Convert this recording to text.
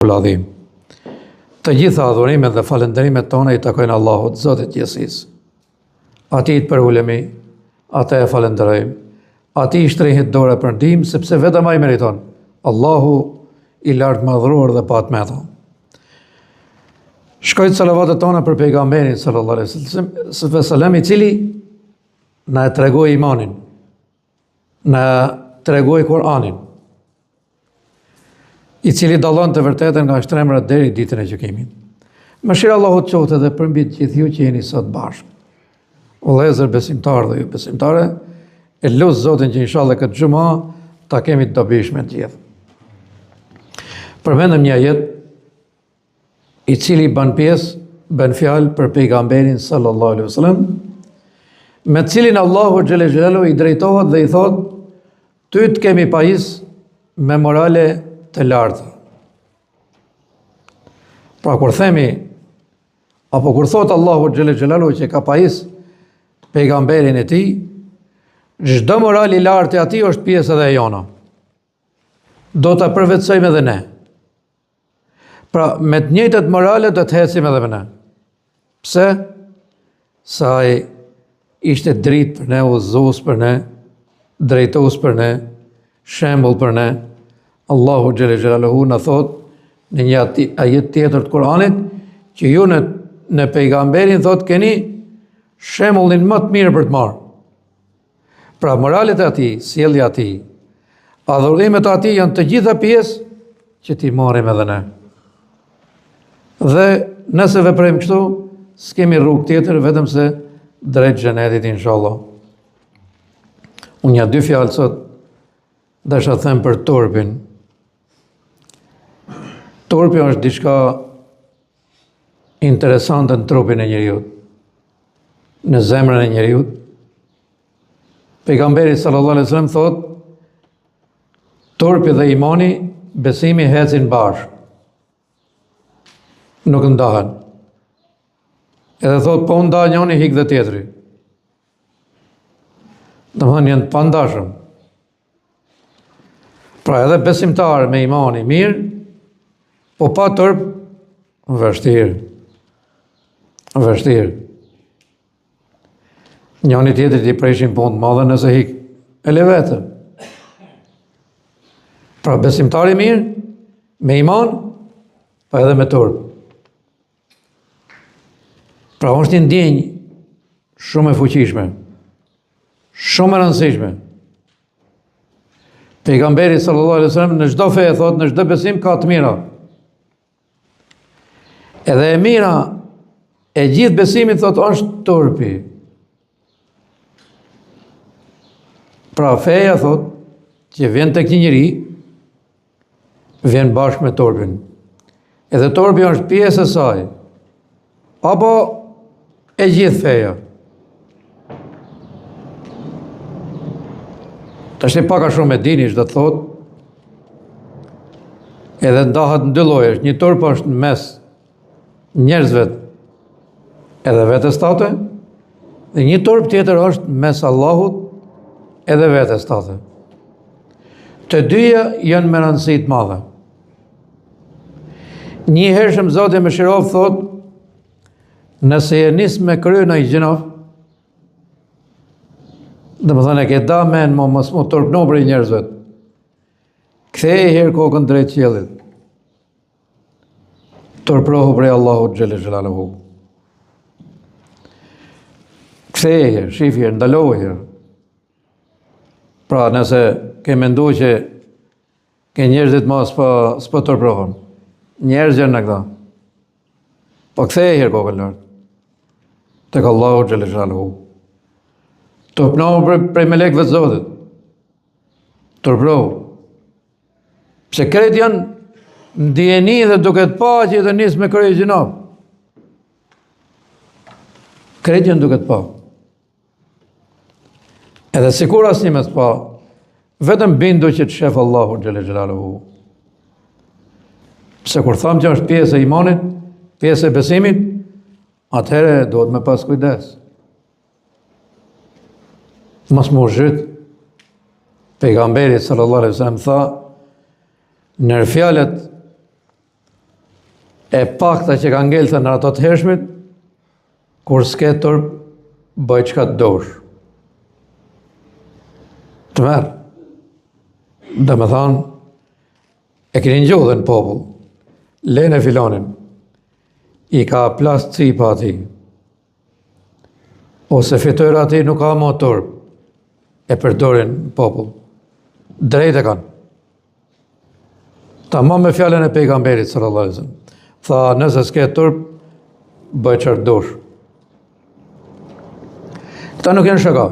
Adhim. Të gjitha adhurimet dhe falënderimet tona i takojnë Allahut, Zotit gjithësisë. Atij për ulemi, atë e falënderojmë. Atij shtrihit dorë për ndihmë, sepse vetëm ai meriton. Allahu i lartë madhruar dhe pa të meta. Shkojtë salavatet tona për pejgamberin sallallahu alaihi wasallam, i cili na e tregoi imanin, na tregoi Kur'anin, i cili dallon të vërtetën nga shtremrat deri ditën e gjykimit. Mëshira Allahut qoftë edhe për mbi të gjithë ju që jeni sot bashkë. O vëllezër besimtar dhe ju besimtare, e lut Zotin që inshallah këtë xhumë ta kemi të dobishme të gjithë. Përmendëm një ajet i cili bën fjalë për pejgamberin sallallahu alaihi wasallam, me cilin Allahu xhelle xhelalu i drejtohet dhe i thotë: ty të kemi pajis me morale të larta. Pra kur themi, apo kur thot Allahu xhelle xhelalu që ka pajis pejgamberin e tij, çdo moral i lartë i atij është pjesë edhe e jona. Do ta përvetësojmë edhe ne. Pra me të njëjtat morale do të ecim edhe ne. Pse? Sa ai ishte dritë për ne, udhëzues për ne, drejtues për ne, shembull për ne. Allahu xhelle xhelaluhu na thot në një ajet tjetër të Kuranit që ju në pejgamberin thot keni shembullin më të mirë për të marrë. Pra moralet e atij, sjellja e atij, adhurimet e atij janë të gjitha pjesë që ti marrim edhe ne. Dhe nëse veprojmë kështu, s'kemi rrugë tjetër vetëm se drejt xhenetit inshallah. Unë ja dy fjalë sot desha të them për turpin. Turpi është diçka interesante në trupin e njeriut, në zemrën e njeriut. Pejgamberi sallallahu alaihi wasallam thot, turpi dhe imani, besimi hecin bashkë. Nuk ndahen. Edhe thot, po nda njëri hik dhe tjetri. Domethënë janë të pandashëm. Pra edhe besimtar me imani mirë, po pa turp, vështirë. Njëri tjetrit i preshin punë të madhe nëse hik e le vetë. Pra besimtari mirë, me iman, pa edhe me turp. Pra është një ndjenjë shumë e fuqishme, shumë e rëndësishme. Pejgamberi sallallahu alaihi wasallam në çdo fe thot, në çdo besim ka të mira. Edhe e mira e gjithë besimit thot është turpi. Pra feja thot që vjen tek një njeri, vjen bashkë me turpin. Edhe turpi është pjesë e saj. Apo e gjithë feja. Tash e paka shumë e dini çdo të thot. Edhe ndahet në dy lloje, një turp është në mes njerëzve edhe vetes tate, dhe një turp tjetër është mes Allahut edhe vetes tate. Të dyja janë me rëndësi të madhe. Një hershëm Zoti mëshirov thot, nëse je nis me kry në i gjinof, dhe më thënë e ke da men, mos mu turpno për i njerëzve. Kthej herë kokën drejt qiellit. Turprohu prej Allahut xhelle xhelaluhu. Kthej herë, shif herë, ndalohu herë. Pra nëse ke mendu që ke njerëzit ma s'po turprohon, njerëz janë në këta. Po kthej herë kokën lartë. Tek Allahu xhelle xhelaluhu. Turpnohu prej melekëve të Zotit. Turpnohu. Pse krejt janë ndjeni dhe duket pa që jetë nis me kërë i gjinaf. Krejt janë duket pa. Edhe sikur asnjë mes pa, vetëm bindu që të shef Allahu xhelle xhelaluhu. Pse kur tham që është pjesë e imanit, pjesë e besimit, atëherë duhet me pas kujdes. Mos më zhyt. Pejgamberi sallallahu alaihi wasallam tha, në fjalët e pakta që ka ngelta në ato të hershmit, kur s'ke turp, bëj çka të dosh. Të merë. Dhe me thanë, e keni ngjodhe në popull, lene filanin, i ka plas cipa ati, ose fitojra ati nuk ka më turp, e përdorin popull. Drejt e kanë. Tamam me fjallën e pejgamberit sallallahu alaihi wasallam. Tha, nëse s'ke turp, bëj çfarë dosh. Këta nuk janë shaka.